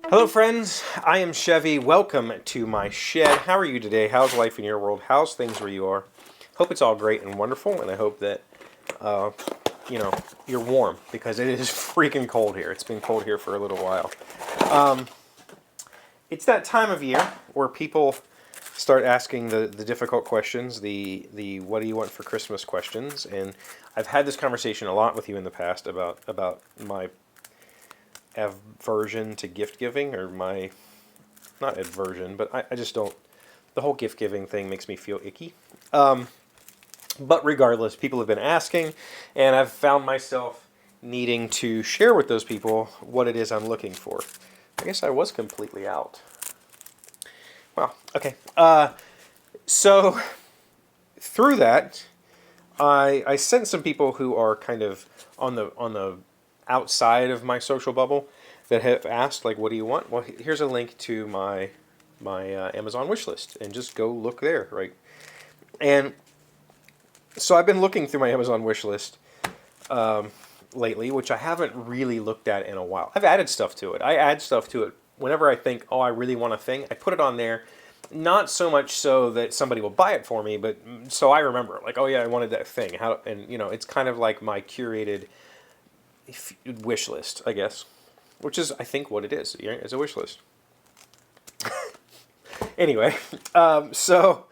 Hello friends, I am Chevee. Welcome to my shed. How are you today? How's life in your world? How's things where you are? Hope it's all great and wonderful, and I hope that, you're warm, because it is freaking cold here. It's been cold here for a little while. It's that time of year where people start asking the difficult questions, the what do you want for Christmas questions, and I've had this conversation a lot with you in the past about my aversion to gift giving, or my, not aversion, but I just don't, the whole gift giving thing makes me feel icky. But regardless, people have been asking, and I've found myself needing to share with those people what it is I'm looking for. I guess I was completely out. Well, okay. So through that, I sent some people who are kind of on the outside of my social bubble that have asked, like, what do you want? Well, here's a link to my Amazon wish list, and just go look there, right? And so I've been looking through my Amazon wish list lately, which I haven't really looked at in a while. I've added stuff to it. I add stuff to it whenever I think, oh, I really want a thing. I put it on there, not so much so that somebody will buy it for me, but so I remember, like, oh yeah, I wanted that thing. How, and it's kind of like my curated wish list, I guess, which is, I think, what it is. It's a wish list. Anyway, so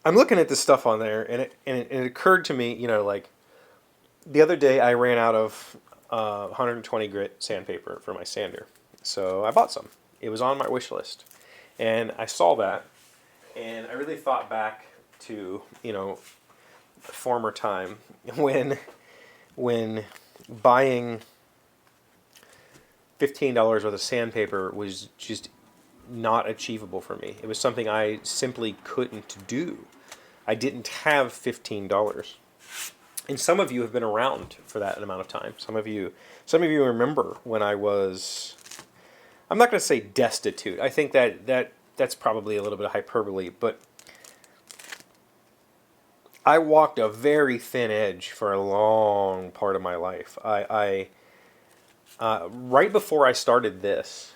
I'm looking at this stuff on there, and it occurred to me, like, the other day I ran out of 120 grit sandpaper for my sander, so I bought some. It was on my wish list, and I saw that, and I really thought back to former time when buying $15 worth of sandpaper was just not achievable for me. It was something I simply couldn't do. I didn't have $15. And some of you have been around for that amount of time. Some of you remember when I was, I'm not going to say destitute. I think that's probably a little bit of hyperbole, but I walked a very thin edge for a long part of my life. Right before I started this,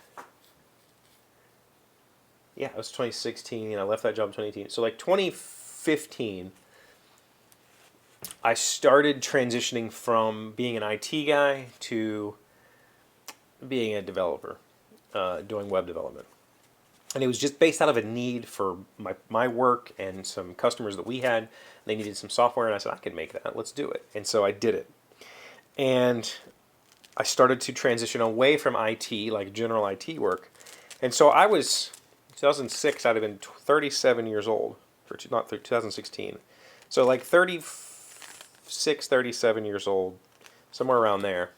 yeah, it was 2016, and I left that job in 2018. So like 2015, I started transitioning from being an IT guy to being a developer, doing web development. And it was just based out of a need for my work and some customers that we had. They needed some software, and I said, I can make that. Let's do it. And so I did it. And I started to transition away from IT, like general IT work. And so I was, 2006, I'd have been 37 years old, or not 2016. So like 36, 37 years old, somewhere around there,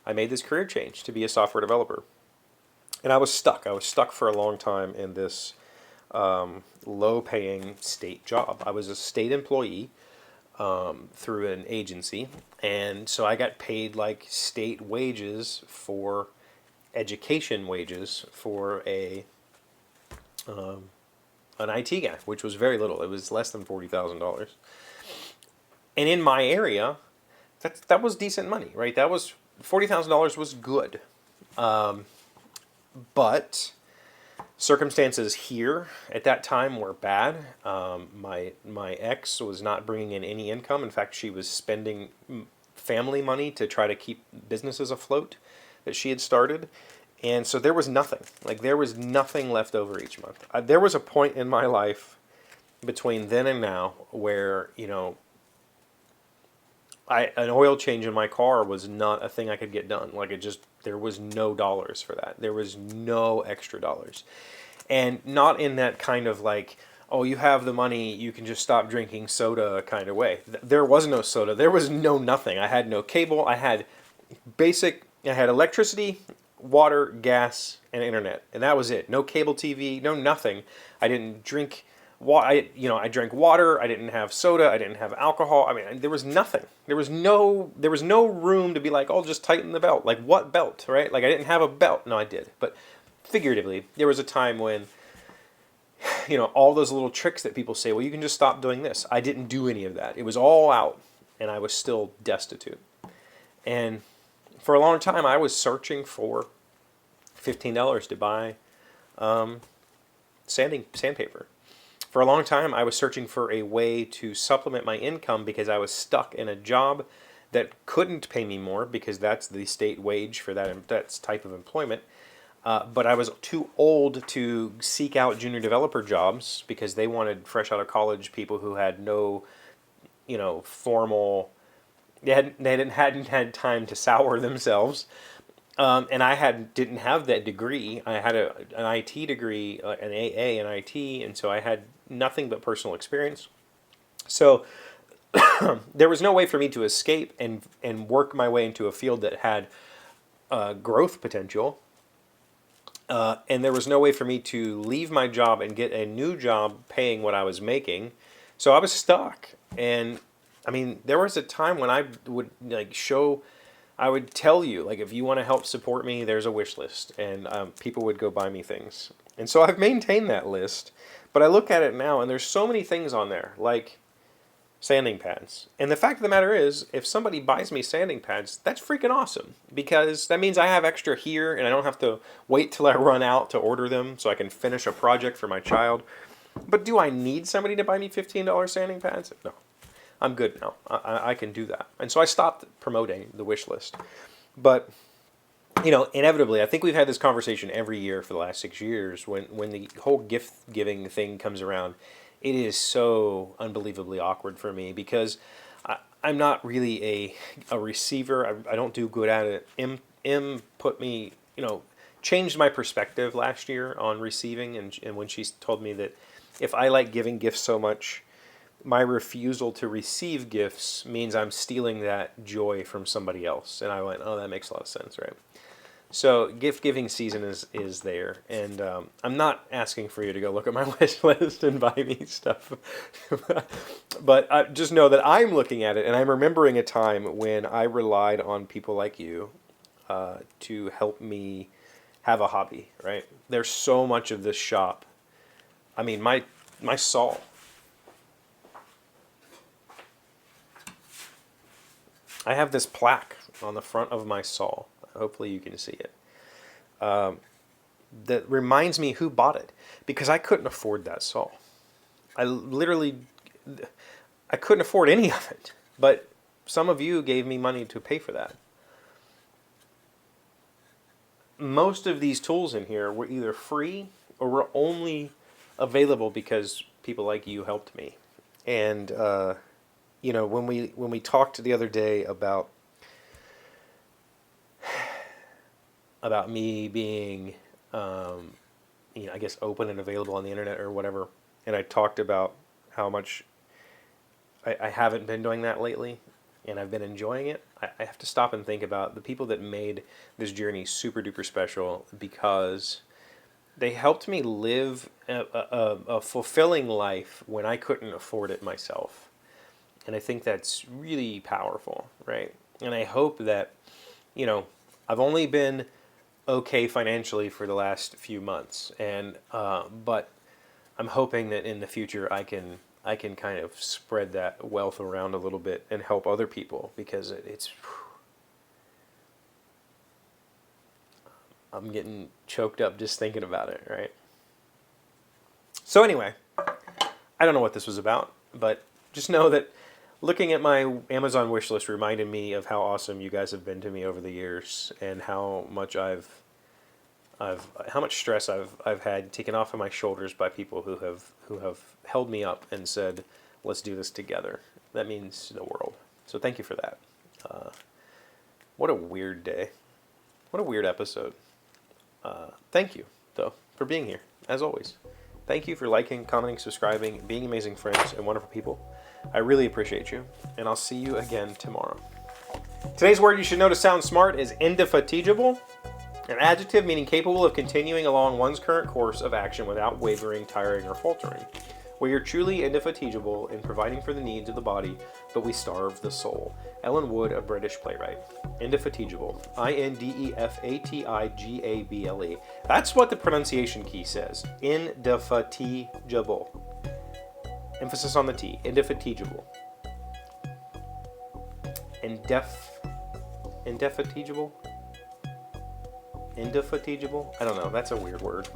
I made this career change to be a software developer. And I was stuck. I was stuck for a long time in this low-paying state job. I was a state employee through an agency, and so I got paid like state wages for education wages for an IT guy, which was very little. It was less than $40,000. And in my area, that was decent money, right? That was $40,000 was good. But circumstances here at that time were bad. My ex was not bringing in any income. In fact, she was spending family money to try to keep businesses afloat that she had started. And so there was nothing. Like, there was nothing left over each month. There was a point in my life between then and now where, an oil change in my car was not a thing I could get done. Like, there was no dollars for that. There was no extra dollars. And not in that kind of like, oh, you have the money, you can just stop drinking soda kind of way. There was no soda. There was no nothing. I had no cable. I had electricity, water, gas, and internet. And that was it. No cable TV, no nothing. I didn't drink I drank water. I didn't have soda. I didn't have alcohol. I mean, there was nothing. There was no room to be like, oh, just tighten the belt. Like, what belt, right? Like, I didn't have a belt. No, I did. But figuratively, there was a time when, all those little tricks that people say, well, you can just stop doing this. I didn't do any of that. It was all out, and I was still destitute. And for a long time, I was searching for $15 to buy sandpaper. For a long time, I was searching for a way to supplement my income because I was stuck in a job that couldn't pay me more because that's the state wage for that type of employment. But I was too old to seek out junior developer jobs because they wanted fresh out of college people who had no, formal. Hadn't had time to sour themselves, and I didn't have that degree. I had an IT degree, an AA in IT, and so I had nothing but personal experience. So there was no way for me to escape and work my way into a field that had growth potential. And there was no way for me to leave my job and get a new job paying what I was making. So I was stuck. And I mean, there was a time when I would I would tell you, if you want to help support me, there's a wish list. And people would go buy me things. And so I've maintained that list. But I look at it now and there's so many things on there, like sanding pads. And the fact of the matter is, if somebody buys me sanding pads, that's freaking awesome. Because that means I have extra here and I don't have to wait till I run out to order them so I can finish a project for my child. But do I need somebody to buy me $15 sanding pads? No. I'm good now. I can do that. And so I stopped promoting the wish list. But, inevitably, I think we've had this conversation every year for the last 6 years when the whole gift giving thing comes around. It is so unbelievably awkward for me because I'm not really a receiver. I don't do good at it. M put me, changed my perspective last year on receiving. And when she told me that if I like giving gifts so much, my refusal to receive gifts means I'm stealing that joy from somebody else. And I went, oh, that makes a lot of sense, right? So gift giving season is there, and I'm not asking for you to go look at my wish list and buy me stuff, but I just know that I'm looking at it and I'm remembering a time when I relied on people like you to help me have a hobby. Right? There's so much of this shop. I mean, my saw. I have this plaque on the front of my saw. Hopefully you can see it. That reminds me who bought it. Because I couldn't afford that saw. I couldn't afford any of it. But some of you gave me money to pay for that. Most of these tools in here were either free or were only available because people like you helped me. And, when we talked the other day about me being, I guess open and available on the internet or whatever, and I talked about how much I haven't been doing that lately, and I've been enjoying it. I have to stop and think about the people that made this journey super duper special because they helped me live a fulfilling life when I couldn't afford it myself. And I think that's really powerful, right? And I hope that, I've only been okay financially for the last few months, and but I'm hoping that in the future I can kind of spread that wealth around a little bit and help other people because it's. I'm getting choked up just thinking about it, right? So anyway, I don't know what this was about, but just know that looking at my Amazon wish list reminded me of how awesome you guys have been to me over the years, and how much how much stress I've had taken off of my shoulders by people who have held me up and said, "Let's do this together." That means the world. So thank you for that. What a weird day. What a weird episode. Thank you, though, for being here, as always. Thank you for liking, commenting, subscribing, being amazing friends and wonderful people. I really appreciate you, and I'll see you again tomorrow. Today's word you should know to sound smart is indefatigable, an adjective meaning capable of continuing along one's current course of action without wavering, tiring, or faltering. We are truly indefatigable in providing for the needs of the body, but we starve the soul. Ellen Wood, a British playwright. Indefatigable. Indefatigable. That's what the pronunciation key says. Indefatigable. Emphasis on the T. Indefatigable. Indefatigable? Indefatigable? I don't know. That's a weird word.